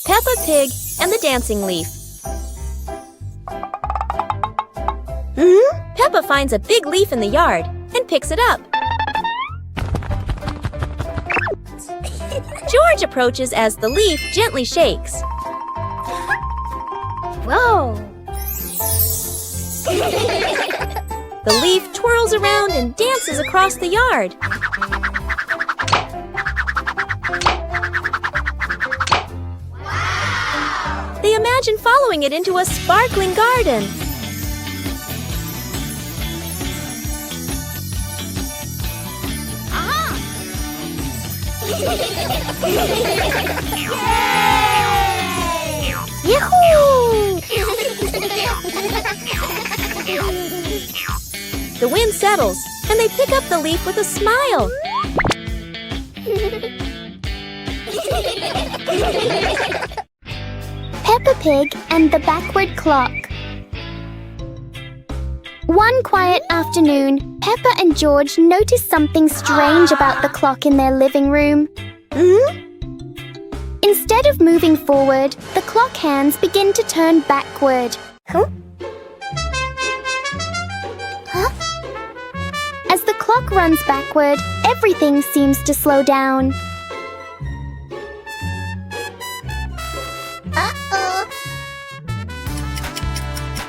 Peppa Pig and the Dancing Leaf. Peppa finds a big leaf in the yard and picks it up. George approaches as the leaf gently shakes. Whoa! The leaf twirls around and dances across the yard. They imagine following it into a sparkling garden. Yahoo! The wind settles, and they pick up the leaf with a smile. Peppa Pig and the Backward Clock. One quiet afternoon, Peppa and George noticed something strange about the clock in their living room. Instead of moving forward, the clock hands begin to turn backward. As the clock runs backward, everything seems to slow down.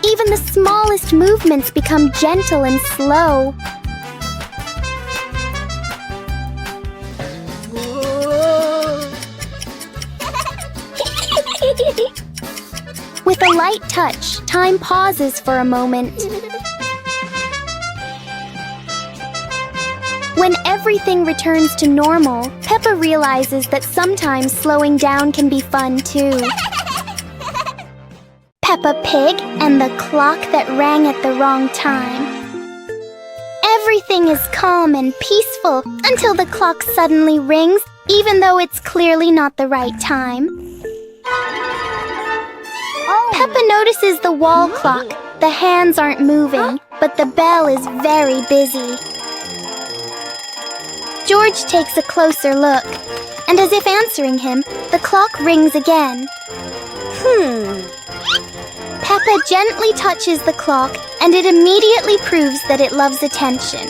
Even the smallest movements become gentle and slow. With a light touch, time pauses for a moment. When everything returns to normal, Peppa realizes that sometimes slowing down can be fun too. Peppa Pig and the clock that rang at the wrong time. Everything is calm and peaceful until the clock suddenly rings, even though it's clearly not the right time. Peppa notices the wall clock. The hands aren't moving, but the bell is very busy. George takes a closer look, and as if answering him, the clock rings again. Peppa gently touches the clock, and it immediately proves that it loves attention.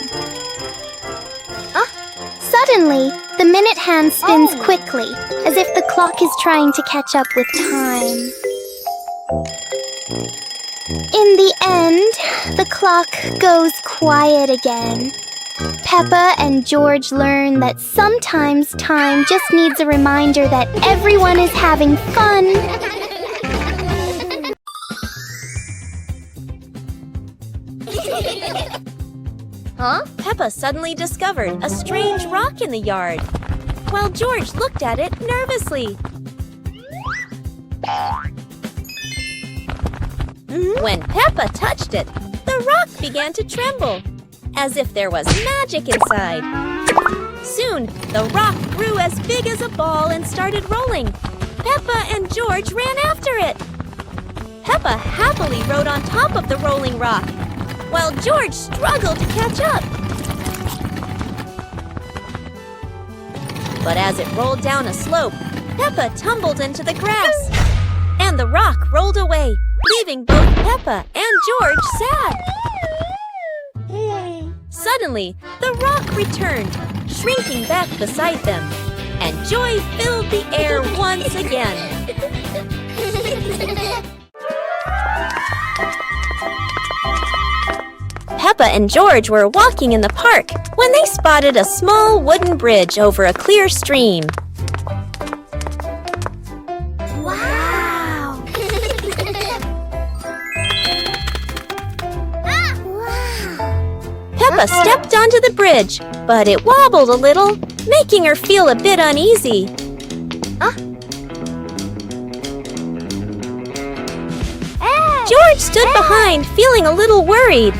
Suddenly, the minute hand spins quickly, as if the clock is trying to catch up with time. In the end, the clock goes quiet again. Peppa and George learn that sometimes time just needs a reminder that everyone is having fun. Peppa suddenly discovered a strange rock in the yard, while George looked at it nervously. When Peppa touched it, the rock began to tremble, as if there was magic inside. Soon, the rock grew as big as a ball and started rolling. Peppa and George ran after it. Peppa happily rode on top of the rolling rock, while George struggled to catch up. But as it rolled down a slope, Peppa tumbled into the grass. And the rock rolled away, leaving both Peppa and George sad. Suddenly, the rock returned, shrinking back beside them, and joy filled the air once again. Peppa and George were walking in the park when they spotted a small wooden bridge over a clear stream. Wow! Peppa stepped onto the bridge, but it wobbled a little, making her feel a bit uneasy. George stood behind, feeling a little worried.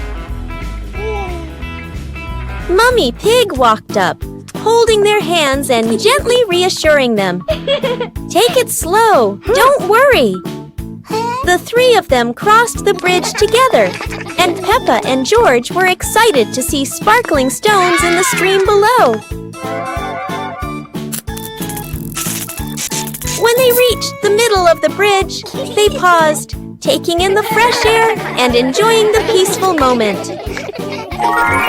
Mummy Pig walked up, holding their hands and gently reassuring them. Take it slow, don't worry. The three of them crossed the bridge together, and Peppa and George were excited to see sparkling stones in the stream below. When they reached the middle of the bridge, they paused, taking in the fresh air and enjoying the peaceful moment.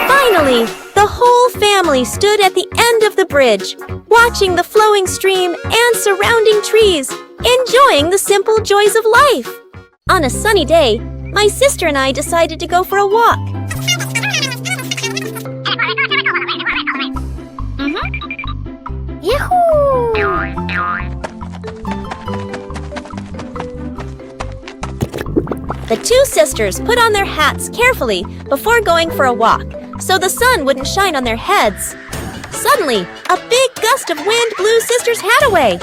Finally, the whole family stood at the end of the bridge, watching the flowing stream and surrounding trees, enjoying the simple joys of life. On a sunny day, my sister and I decided to go for a walk. Yahoo! The two sisters put on their hats carefully before going for a walk, so the sun wouldn't shine on their heads. Suddenly, a big gust of wind blew Sister's hat away.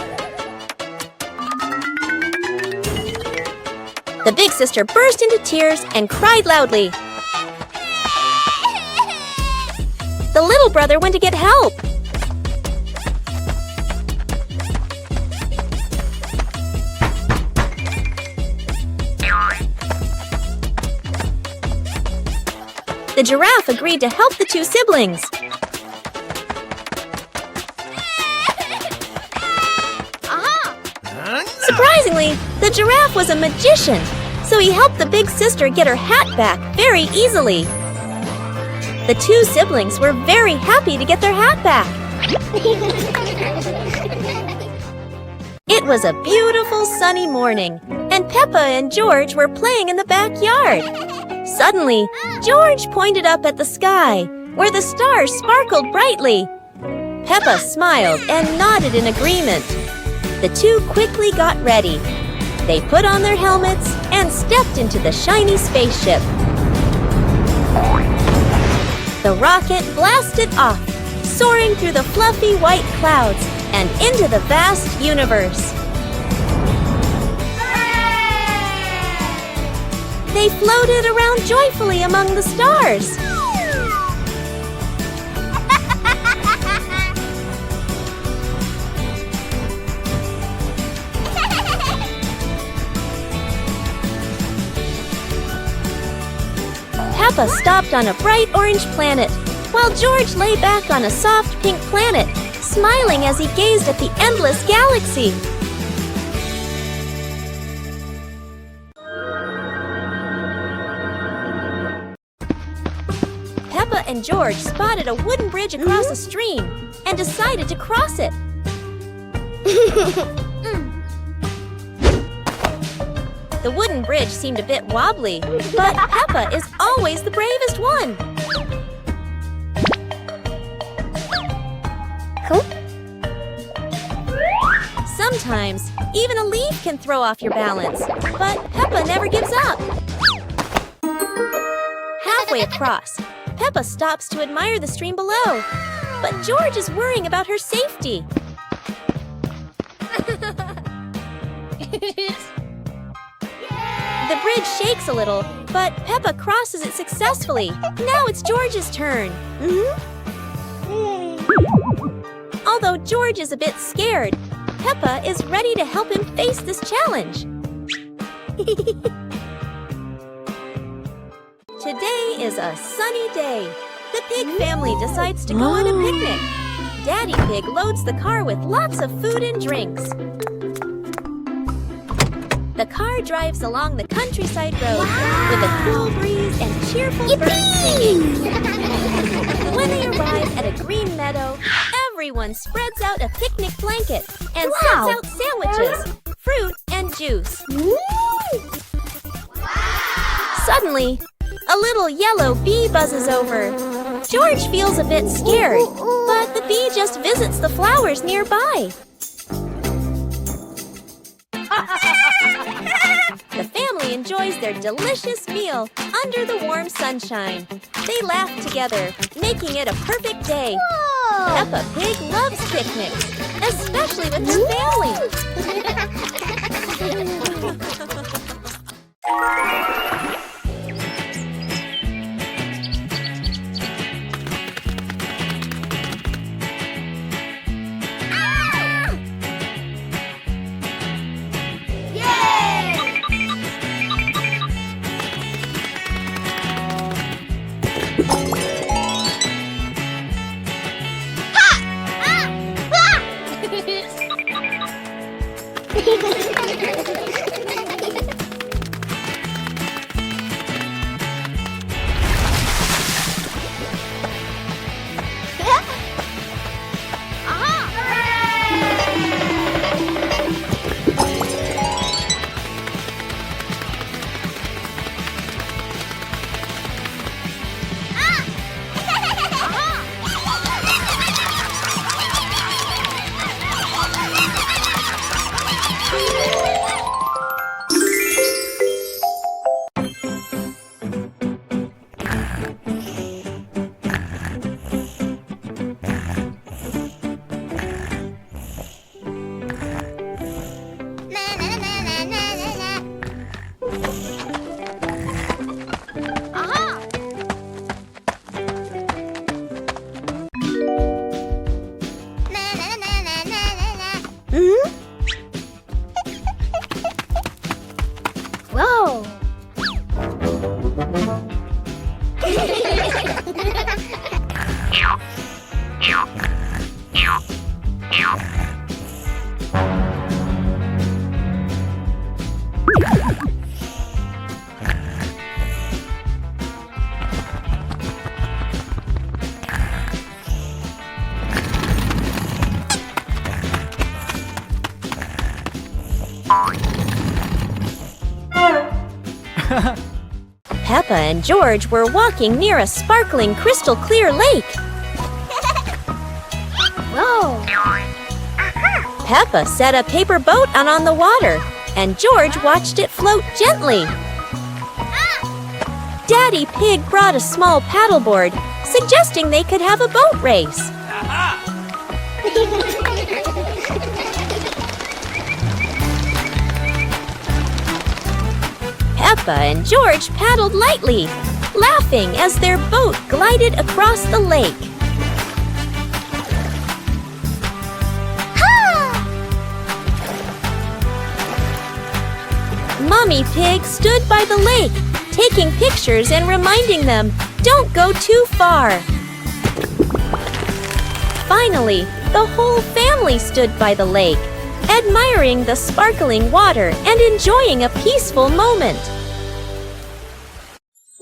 The big sister burst into tears and cried loudly. The little brother went to get help. The giraffe agreed to help the two siblings. Surprisingly, the giraffe was a magician, so he helped the big sister get her hat back very easily. The two siblings were very happy to get their hat back. It was a beautiful sunny morning, and Peppa and George were playing in the backyard. Suddenly, George pointed up at the sky, where the stars sparkled brightly. Peppa smiled and nodded in agreement. The two quickly got ready. They put on their helmets and stepped into the shiny spaceship. The rocket blasted off, soaring through the fluffy white clouds and into the vast universe. They floated around joyfully among the stars. Peppa stopped on a bright orange planet, while George lay back on a soft pink planet, smiling as he gazed at the endless galaxy. Peppa and George spotted a wooden bridge across a stream and decided to cross it. The wooden bridge seemed a bit wobbly, but Peppa is always the bravest one. Sometimes, even a leaf can throw off your balance, but Peppa never gives up. Halfway across, Peppa stops to admire the stream below, but George is worrying about her safety. The bridge shakes a little, but Peppa crosses it successfully. Now it's George's turn. Although George is a bit scared, Peppa is ready to help him face this challenge. To Today is a sunny day. The pig family decides to go on a picnic. Daddy Pig loads the car with lots of food and drinks. The car drives along the countryside road with a cool breeze and cheerful birds singing. When they arrive at a green meadow, everyone spreads out a picnic blanket and sets out sandwiches, fruit, and juice. Suddenly, a little yellow bee buzzes over. George feels a bit scared, but the bee just visits the flowers nearby. The family enjoys their delicious meal under the warm sunshine. They laugh together, making it a perfect day. Peppa Pig loves picnics, especially with her family. Whoa! Peppa and George were walking near a sparkling crystal clear lake. Whoa! Peppa set a paper boat out on the water, and George watched it float gently. Daddy Pig brought a small paddleboard, suggesting they could have a boat race. Peppa and George paddled lightly, laughing as their boat glided across the lake. Mommy Pig stood by the lake, taking pictures and reminding them, "Don't go too far." Finally, the whole family stood by the lake, admiring the sparkling water and enjoying a peaceful moment.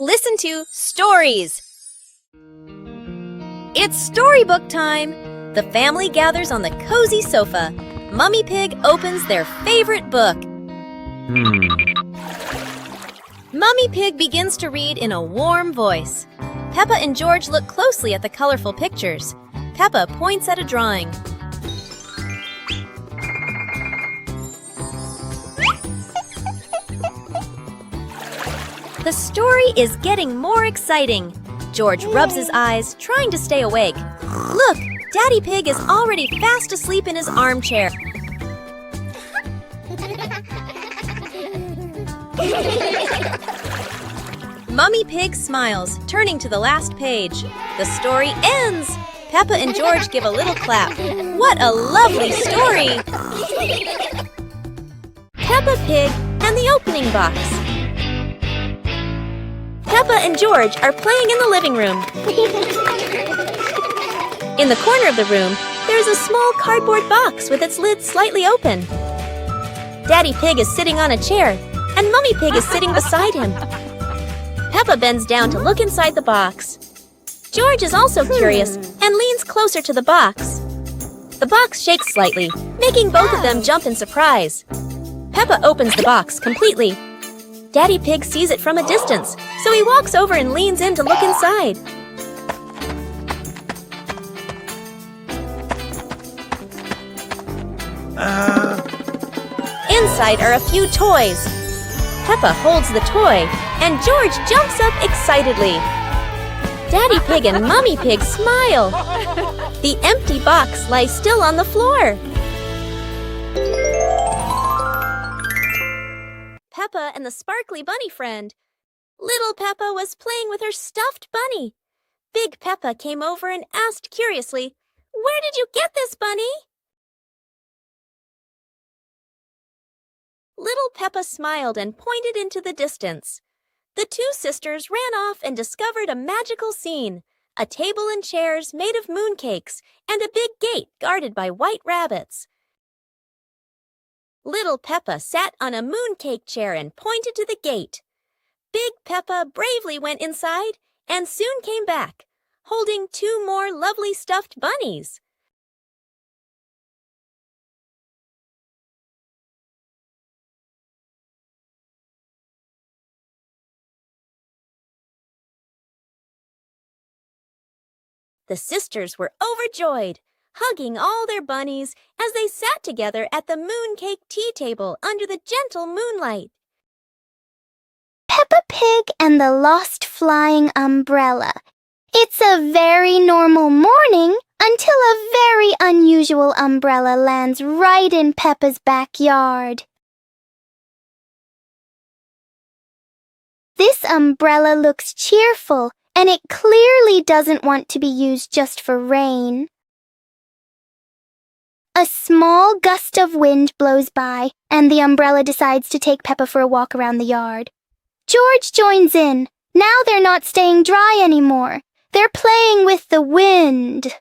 Listen to stories. It's storybook time. The family gathers on the cozy sofa. Mummy Pig opens their favorite book. Mummy Pig begins to read in a warm voice. Peppa and George look closely at the colorful pictures. Peppa points at a drawing. The story is getting more exciting. George rubs his eyes, trying to stay awake. Look, Daddy Pig is already fast asleep in his armchair. Mummy Pig smiles, turning to the last page. The story ends. Peppa and George give a little clap. What a lovely story! Peppa Pig and the opening box. Peppa and George are playing in the living room. In the corner of the room, there's a small cardboard box with its lid slightly open. Daddy Pig is sitting on a chair, and Mummy Pig is sitting beside him. Peppa bends down to look inside the box. George is also curious and leans closer to the box. The box shakes slightly, making both of them jump in surprise. Peppa opens the box completely. Daddy Pig sees it from a distance, so he walks over and leans in to look inside. Inside are a few toys. Peppa holds the toy, and George jumps up excitedly. Daddy Pig and Mummy Pig smile. The empty box lies still on the floor. Peppa and the sparkly bunny friend. Little Peppa was playing with her stuffed bunny. Big Peppa came over and asked curiously, "Where did you get this, bunny?" Little Peppa smiled and pointed into the distance. The two sisters ran off and discovered a magical scene, a table and chairs made of mooncakes and a big gate guarded by white rabbits. Little Peppa sat on a mooncake chair and pointed to the gate. Big Peppa bravely went inside and soon came back, holding two more lovely stuffed bunnies. The sisters were overjoyed, hugging all their bunnies as they sat together at the mooncake tea table under the gentle moonlight. Peppa Pig and the Lost Flying Umbrella. It's a very normal morning until a very unusual umbrella lands right in Peppa's backyard. This umbrella looks cheerful, and it clearly doesn't want to be used just for rain. A small gust of wind blows by, and the umbrella decides to take Peppa for a walk around the yard. George joins in. Now they're not staying dry anymore. They're playing with the wind.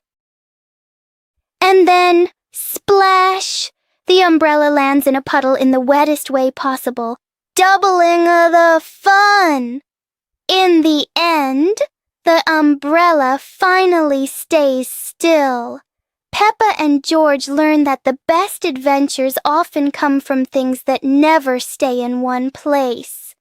And then, splash! The umbrella lands in a puddle in the wettest way possible, doubling the fun. In the end, the umbrella finally stays still. Peppa and George learn that the best adventures often come from things that never stay in one place.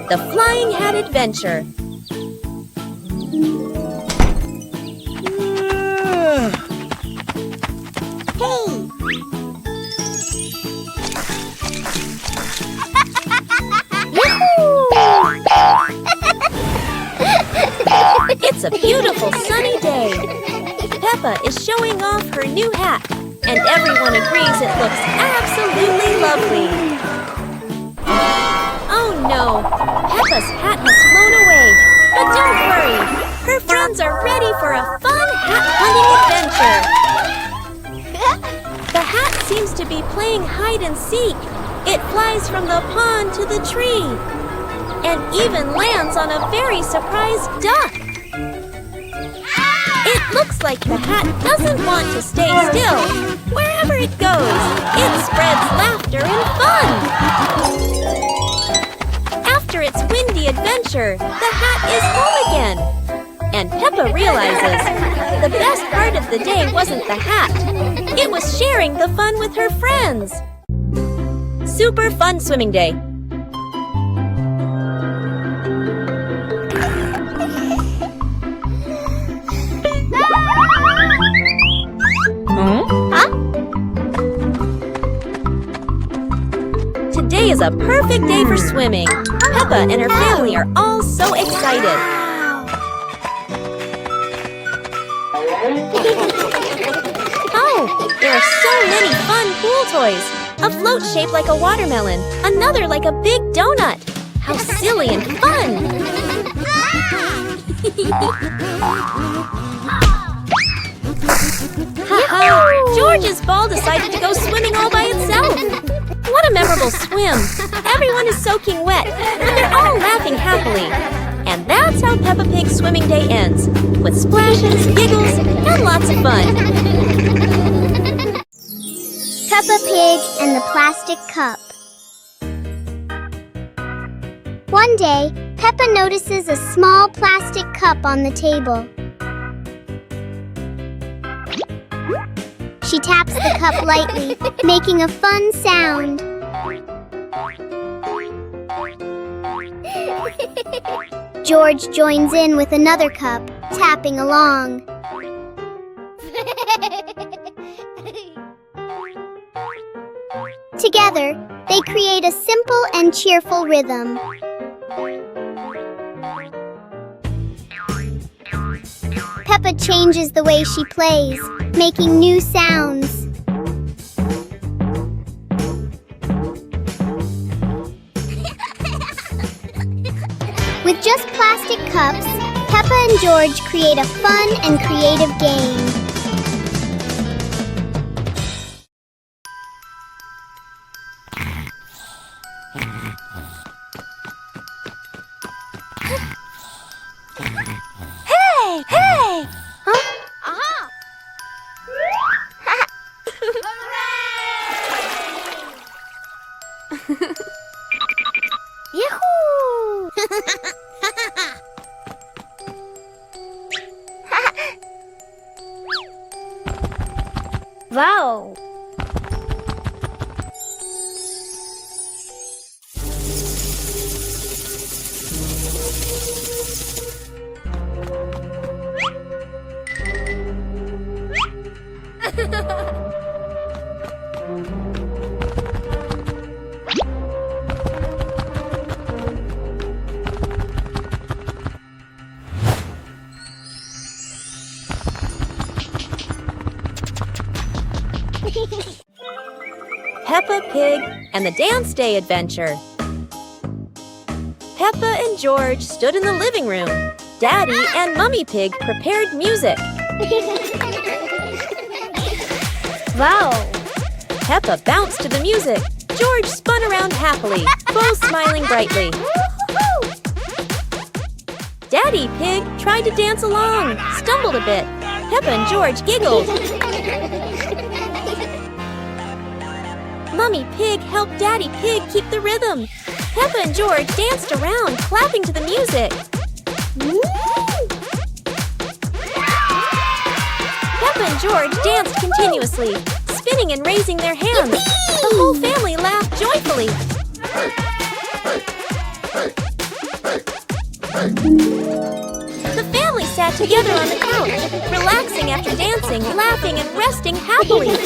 The Flying Hat Adventure. It's a beautiful sunny day. Peppa is showing off her new hat, and everyone agrees it looks absolutely lovely. Oh no, Peppa's hat has flown away. But don't worry, her friends are ready for a fun hat hunting adventure. The hat seems to be playing hide and seek. It flies from the pond to the tree, and even lands on a very surprised duck. It looks like the hat doesn't want to stay still. Wherever it goes, it spreads laughter and fun. After its windy adventure, the hat is home again. And Peppa realizes the best part of the day wasn't the hat. It was sharing the fun with her friends. Super fun swimming day. Today is a perfect day for swimming. Peppa and her family are all so excited. Oh, there are so many fun pool toys. A float shaped like a watermelon, another like a big donut. How silly and fun! Ha-ha! George's ball decided to go swimming all by itself. What a memorable swim! Everyone is soaking wet, but they're all laughing happily. And that's how Peppa Pig's swimming day ends, with splashes, giggles, and lots of fun. Peppa Pig and the Plastic Cup. One day, Peppa notices a small plastic cup on the table. She taps the cup lightly, making a fun sound. George joins in with another cup, tapping along. Together, they create a simple and cheerful rhythm. Peppa changes the way she plays, making new sounds. With just plastic cups, Peppa and George create a fun and creative game. Hey! Huh? Aha! Yahoo! Wow! Peppa Pig and the Dance Day Adventure. Peppa and George stood in the living room. Daddy and Mummy Pig prepared music. Wow! Peppa bounced to the music. George spun around happily, both smiling brightly. Daddy Pig tried to dance along, stumbled a bit. Peppa and George giggled. Mummy Pig helped Daddy Pig keep the rhythm. Peppa and George danced around, clapping to the music. Peppa and George danced continuously, spinning and raising their hands. The whole family laughed joyfully. The family sat together on the couch, relaxing after dancing, laughing, and resting happily.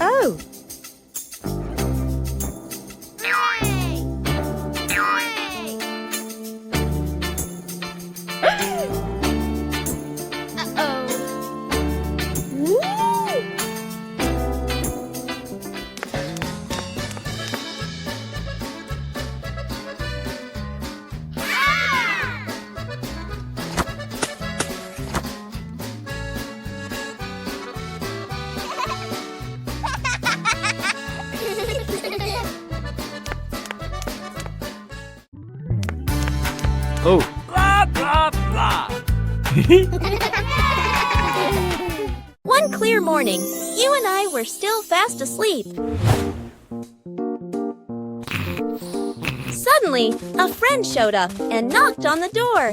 Oh! Oh. Blah, blah, blah. One clear morning, you and I were still fast asleep. Suddenly, a friend showed up and knocked on the door.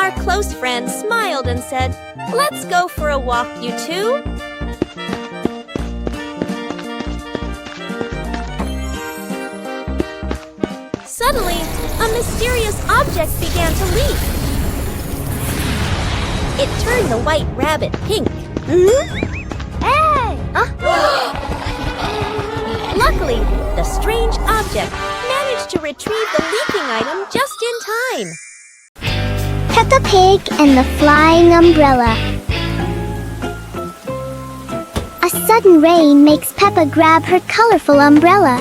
Our close friend smiled and said, "Let's go for a walk, you two." Suddenly, a mysterious object began to leap. It turned the white rabbit pink. Hey! Luckily, the strange object managed to retrieve the leaking item just in time. Peppa Pig and the Flying Umbrella. A sudden rain makes Peppa grab her colorful umbrella.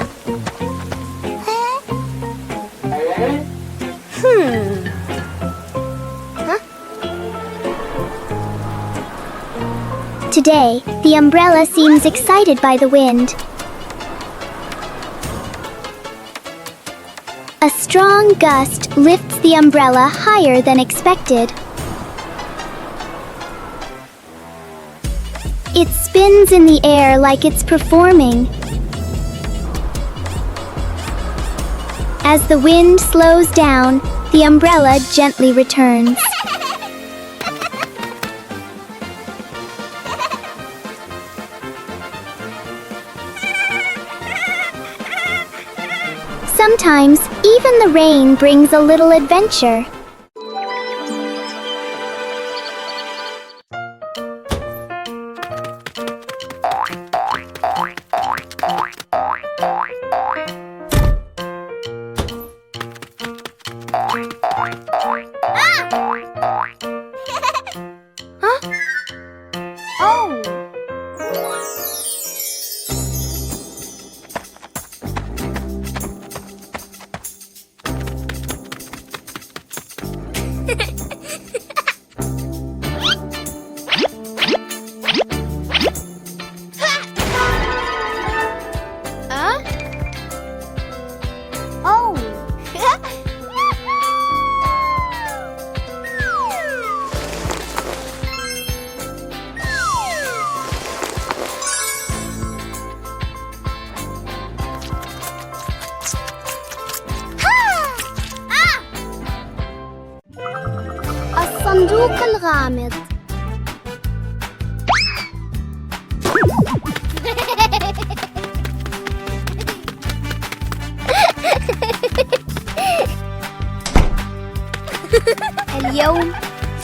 Today, the umbrella seems excited by the wind. A strong gust lifts the umbrella higher than expected. It spins in the air like it's performing. As the wind slows down, the umbrella gently returns. Sometimes, even the rain brings a little adventure. الصندوق الغامض. اليوم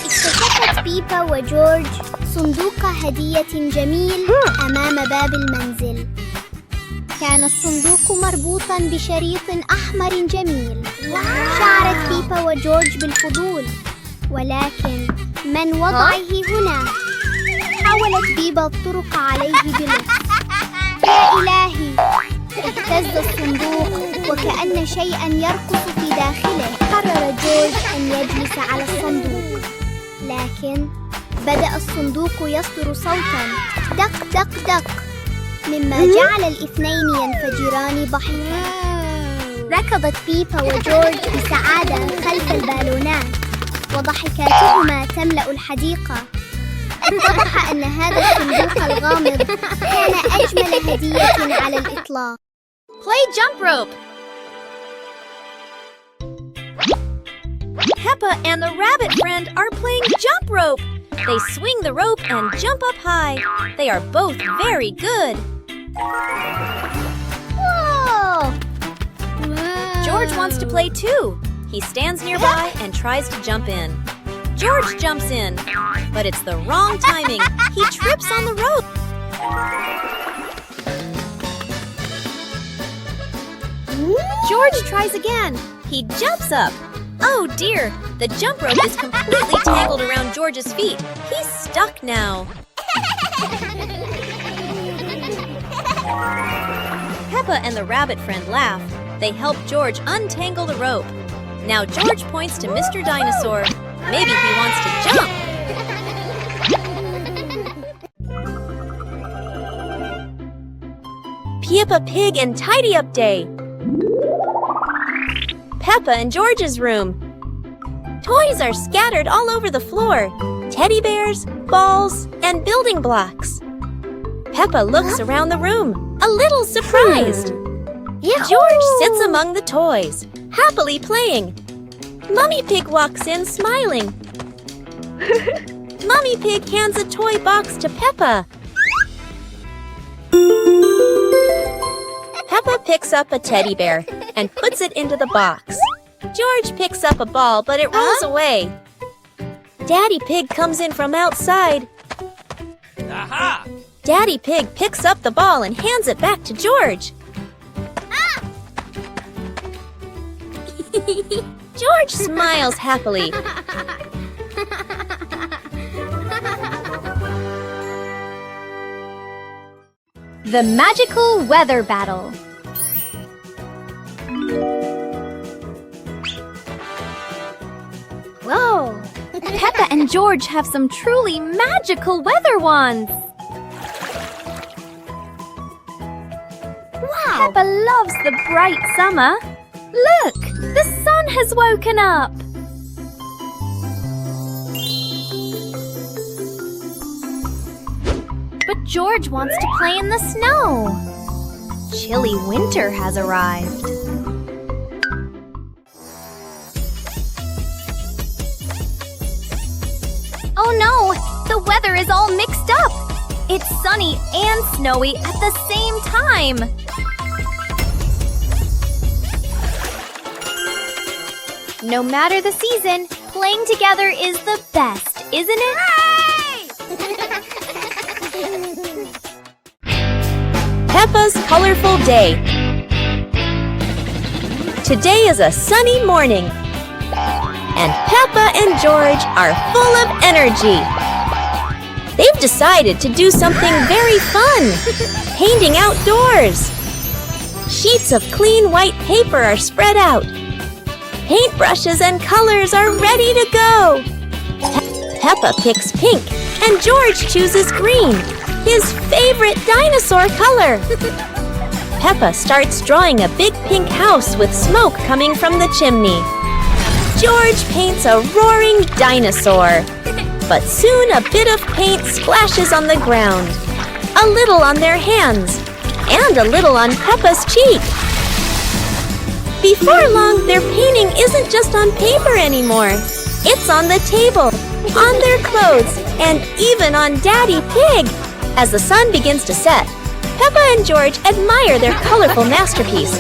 اكتشفت بيبا وجورج صندوق هدية جميل أمام باب المنزل. كان الصندوق مربوطاً بشريط أحمر جميل. شعرت بيبا وجورج بالفضول، ولكن من وضعه هنا؟ حاولت بيبا الطرق عليه بلطف. يا إلهي! اهتز الصندوق وكأن شيئاً يرقص في داخله. قرر جورج أن يجلس على الصندوق، لكن بدأ الصندوق يصدر صوتاً دق دق دق، مما جعل الاثنين ينفجران ضحكاً. ركضت بيبا وجورج بسعادة خلف البالونات، وضحكاتهما تملأ الحديقة. اتضح أن هذا الصندوق الغامض كان أجمل هدية على الإطلاق. Play jump rope! Peppa and the rabbit friend are playing jump rope. They swing the rope and jump up high. They are both very good. Whoa! George wants to play too. He stands nearby and tries to jump in. George jumps in, but it's the wrong timing. He trips on the rope. George tries again. He jumps up. Oh dear, the jump rope is completely tangled around George's feet. He's stuck now. Peppa and the rabbit friend laugh. They help George untangle the rope. Now George points to Mr. Dinosaur. Maybe he wants to jump. Peppa Pig and Tidy Up Day. Peppa and George's room. Toys are scattered all over the floor. Teddy bears, balls, and building blocks. Peppa looks around the room, a little surprised. George sits among the toys, happily playing. Mummy Pig walks in smiling. Mummy Pig hands a toy box to Peppa. Peppa picks up a teddy bear and puts it into the box. George picks up a ball, but it rolls away. Daddy Pig comes in from outside. Aha! Daddy Pig picks up the ball and hands it back to George. George smiles happily. The Magical Weather Battle. Whoa! Peppa and George have some truly magical weather wands. Wow! Peppa loves the bright summer. Look, the sun has woken up. But George wants to play in the snow. Chilly winter has arrived. Oh no, the weather is all mixed up. It's sunny and snowy at the same time. No matter the season, playing together is the best, isn't it? Peppa's colorful day. Today is a sunny morning, and Peppa and George are full of energy. They've decided to do something very fun, painting outdoors. Sheets of clean white paper are spread out. Paintbrushes and colors are ready to go. Peppa picks pink, and George chooses green, his favorite dinosaur color. Peppa starts drawing a big pink house with smoke coming from the chimney. George paints a roaring dinosaur. But soon a bit of paint splashes on the ground, a little on their hands, and a little on Peppa's cheek. Before long, their painting isn't just on paper anymore. It's on the table, on their clothes, and even on Daddy Pig. As the sun begins to set, Peppa and George admire their colorful masterpiece.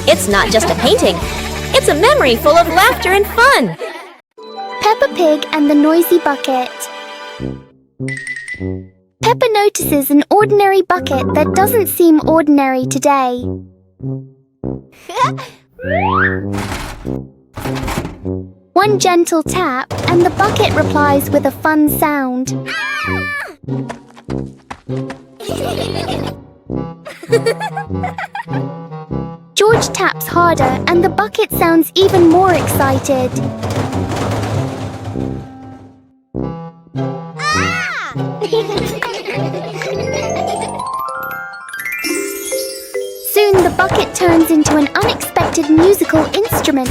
It's not just a painting, it's a memory full of laughter and fun. Peppa Pig and the Noisy Bucket. Peppa notices an ordinary bucket that doesn't seem ordinary today. One gentle tap and the bucket replies with a fun sound. George taps harder and the bucket sounds even more excited. into an unexpected musical instrument.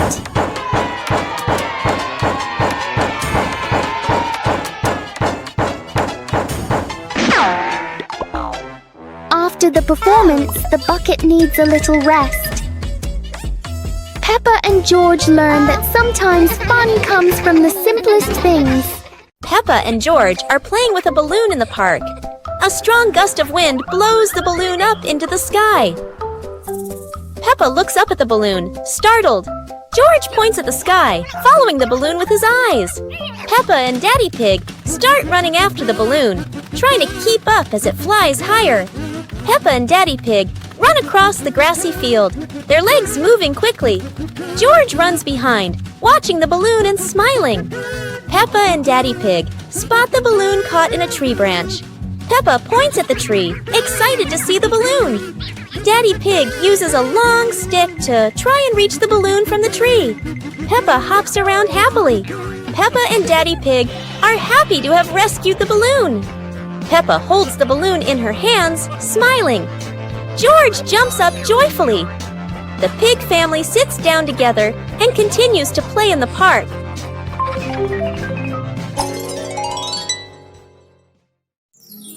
After the performance, the bucket needs a little rest. Peppa and George learn that sometimes fun comes from the simplest things. Peppa and George are playing with a balloon in the park. A strong gust of wind blows the balloon up into the sky. Peppa looks up at the balloon, startled. George points at the sky, following the balloon with his eyes. Peppa and Daddy Pig start running after the balloon, trying to keep up as it flies higher. Peppa and Daddy Pig run across the grassy field, their legs moving quickly. George runs behind, watching the balloon and smiling. Peppa and Daddy Pig spot the balloon caught in a tree branch. Peppa points at the tree, excited to see the balloon. Daddy Pig uses a long stick to try and reach the balloon from the tree. Peppa hops around happily. Peppa and Daddy Pig are happy to have rescued the balloon. Peppa holds the balloon in her hands, smiling. George jumps up joyfully. The pig family sits down together and continues to play in the park.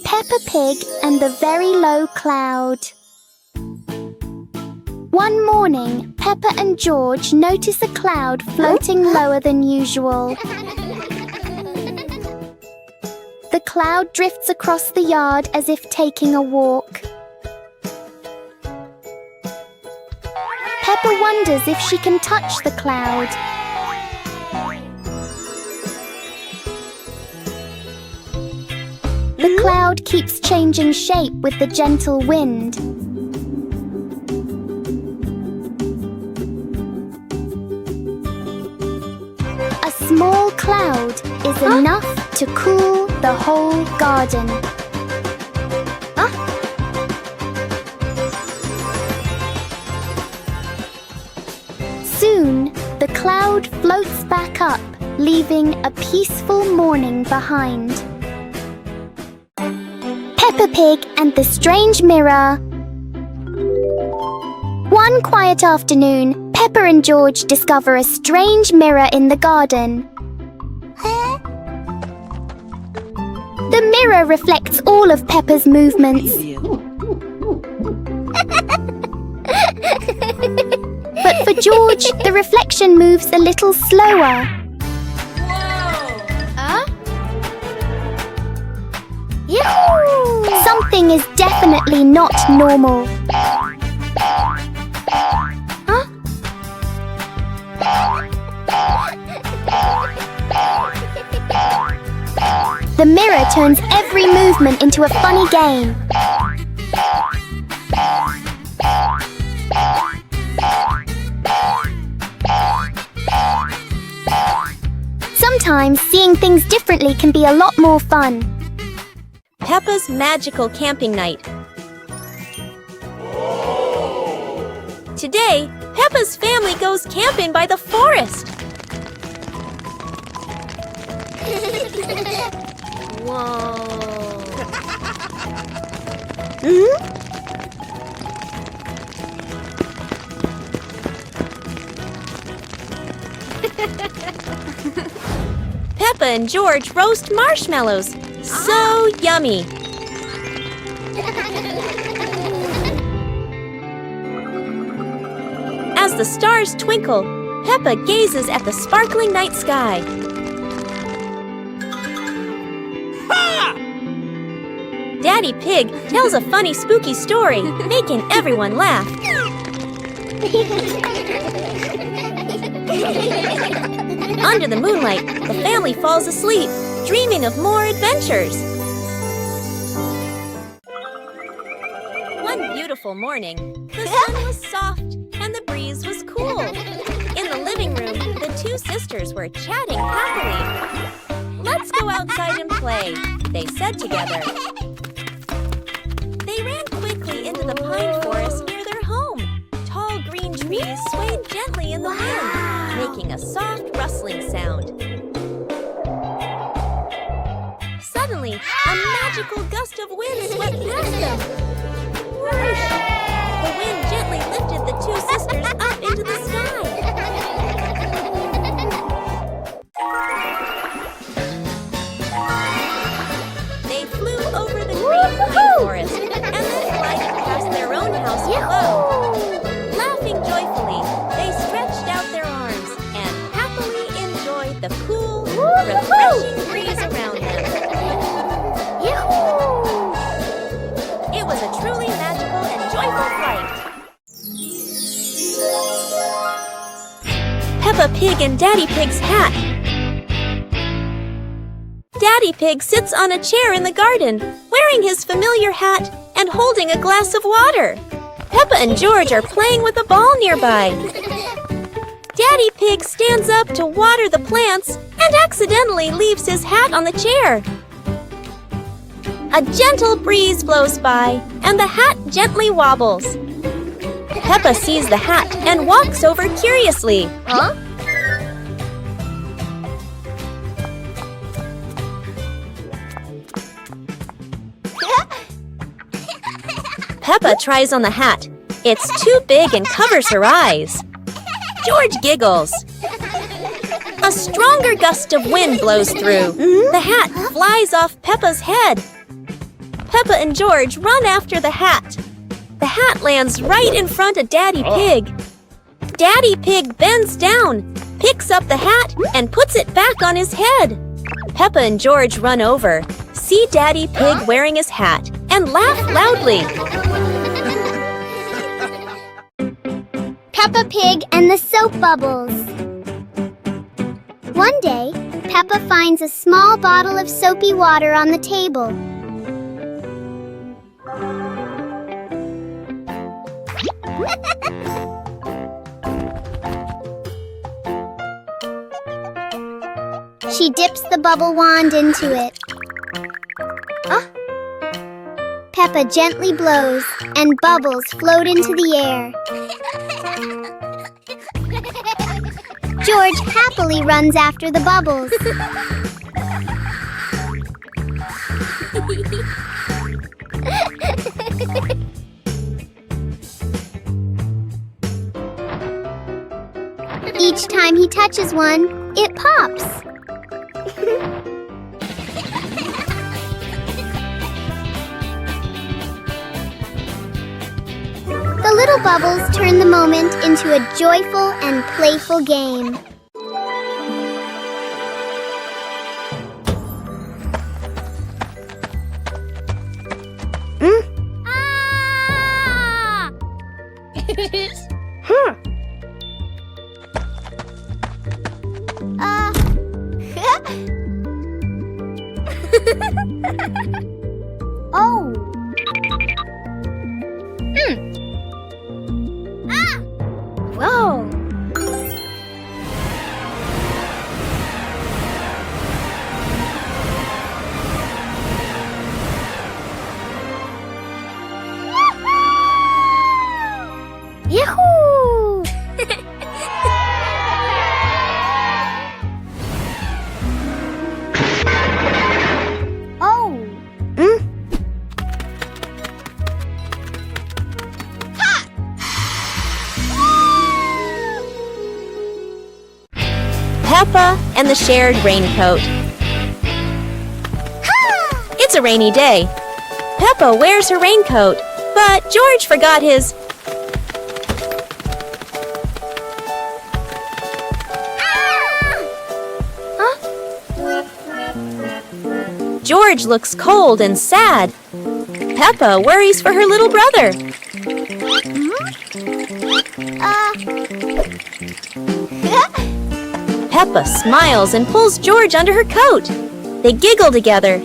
Peppa Pig and the Very Low Cloud. One morning, Peppa and George notice a cloud floating lower than usual. The cloud drifts across the yard as if taking a walk. Peppa wonders if she can touch the cloud. The cloud keeps changing shape with the gentle wind. A small cloud is enough to cool the whole garden. Soon, the cloud floats back up, leaving a peaceful morning behind. Peppa Pig and the Strange Mirror. One quiet afternoon, Peppa and George discover a strange mirror in the garden. The mirror reflects all of Peppa's movements. But for George, the reflection moves a little slower. Something is definitely not normal. The mirror turns every movement into a funny game. Sometimes seeing things differently can be a lot more fun. Peppa's magical camping night. Today, Peppa's family goes camping by the forest. Whoa. Peppa and George roast marshmallows. So yummy! As the stars twinkle, Peppa gazes at the sparkling night sky. Ha! Daddy Pig tells a funny, spooky story, making everyone laugh. Under the moonlight, the family falls asleep, dreaming of more adventures. One beautiful morning, the sun was soft and the breeze was cool. In the living room, the two sisters were chatting happily. "Let's go outside and play," they said together. They ran quickly into the pine forest near their home. Tall green trees swayed gently in the wind, making a soft rustling sound. Suddenly, a magical gust of wind swept past them. Whoosh! The wind gently lifted the two sisters up into the sky. They flew over the green forest and then glided past their own house below. Laughing joyfully, they stretched out their arms and happily enjoyed the cool, refreshing breeze around them. It was a truly magical and joyful flight. Peppa Pig and Daddy Pig's hat. Daddy Pig sits on a chair in the garden, wearing his familiar hat and holding a glass of water. Peppa and George are playing with a ball nearby. Daddy Pig stands up to water the plants and accidentally leaves his hat on the chair. A gentle breeze blows by, and the hat gently wobbles. Peppa sees the hat and walks over curiously. Huh? Peppa tries on the hat. It's too big and covers her eyes. George giggles. A stronger gust of wind blows through. The hat flies off Peppa's head. Peppa and George run after the hat. The hat lands right in front of Daddy Pig. Daddy Pig bends down, picks up the hat, and puts it back on his head. Peppa and George run over, see Daddy Pig wearing his hat, and laugh loudly. Peppa Pig and the Soap Bubbles. One day, Peppa finds a small bottle of soapy water on the table. She dips the bubble wand into it. Peppa gently blows, and bubbles float into the air. George happily runs after the bubbles. Each time he touches one, it pops. The little bubbles turn the moment into a joyful and playful game. Oh. Whoa. Yahoo! Oh. Peppa and the shared raincoat. It's a rainy day. Peppa wears her raincoat, but George forgot his. George looks cold and sad. Peppa worries for her little brother. Peppa smiles and pulls George under her coat. They giggle together.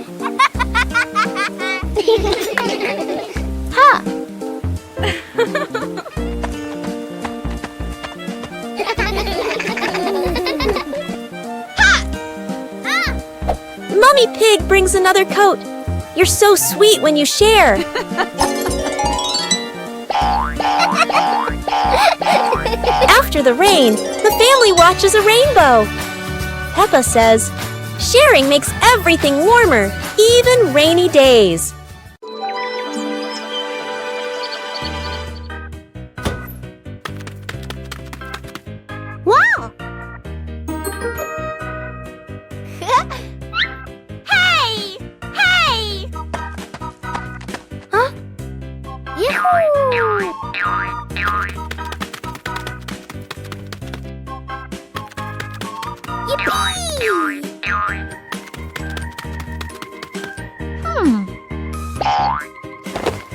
Mummy Pig brings another coat. You're so sweet when you share. After the rain, the family watches a rainbow. Peppa says, sharing makes everything warmer, even rainy days. Hey! Hey! Huh? Yahoo! Yippee!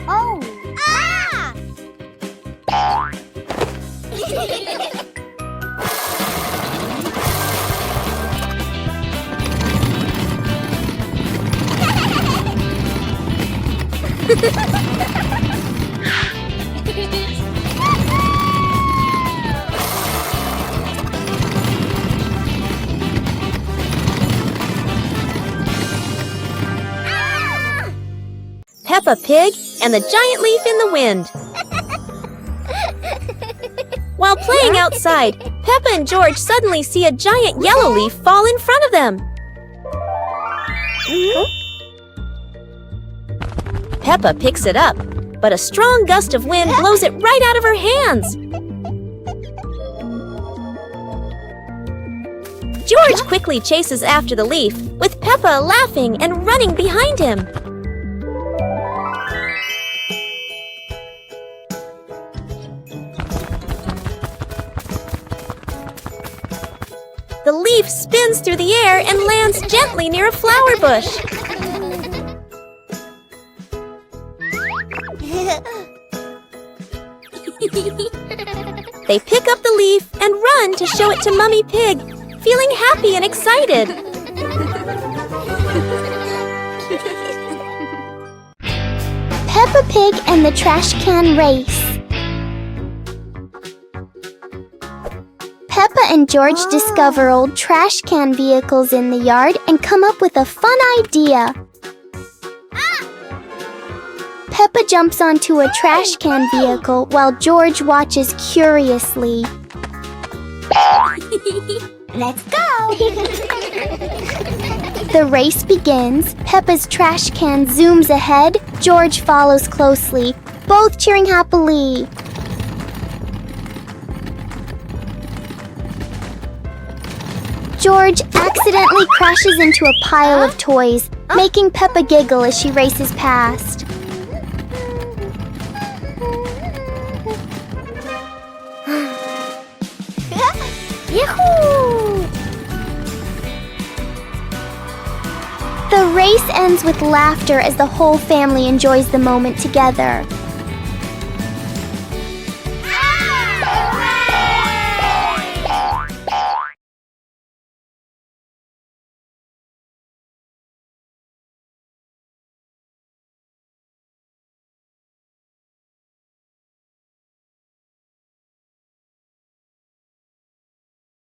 Oh! Ah! Peppa Pig and the giant leaf in the wind. While playing outside, Peppa and George suddenly see a giant yellow leaf fall in front of them. Peppa picks it up, but a strong gust of wind blows it right out of her hands. George quickly chases after the leaf, with Peppa laughing and running behind him. The leaf spins through the air and lands gently near a flower bush. They pick up the leaf and run to show it to Mummy Pig, feeling happy and excited. Peppa Pig and the Trash Can Race. Peppa and George discover old trash can vehicles in the yard and come up with a fun idea. Peppa jumps onto a trash can vehicle while George watches curiously. Let's go! The race begins. Peppa's trash can zooms ahead. George follows closely, both cheering happily. George accidentally crashes into a pile of toys, making Peppa giggle as she races past. Yahoo! The race ends with laughter as the whole family enjoys the moment together.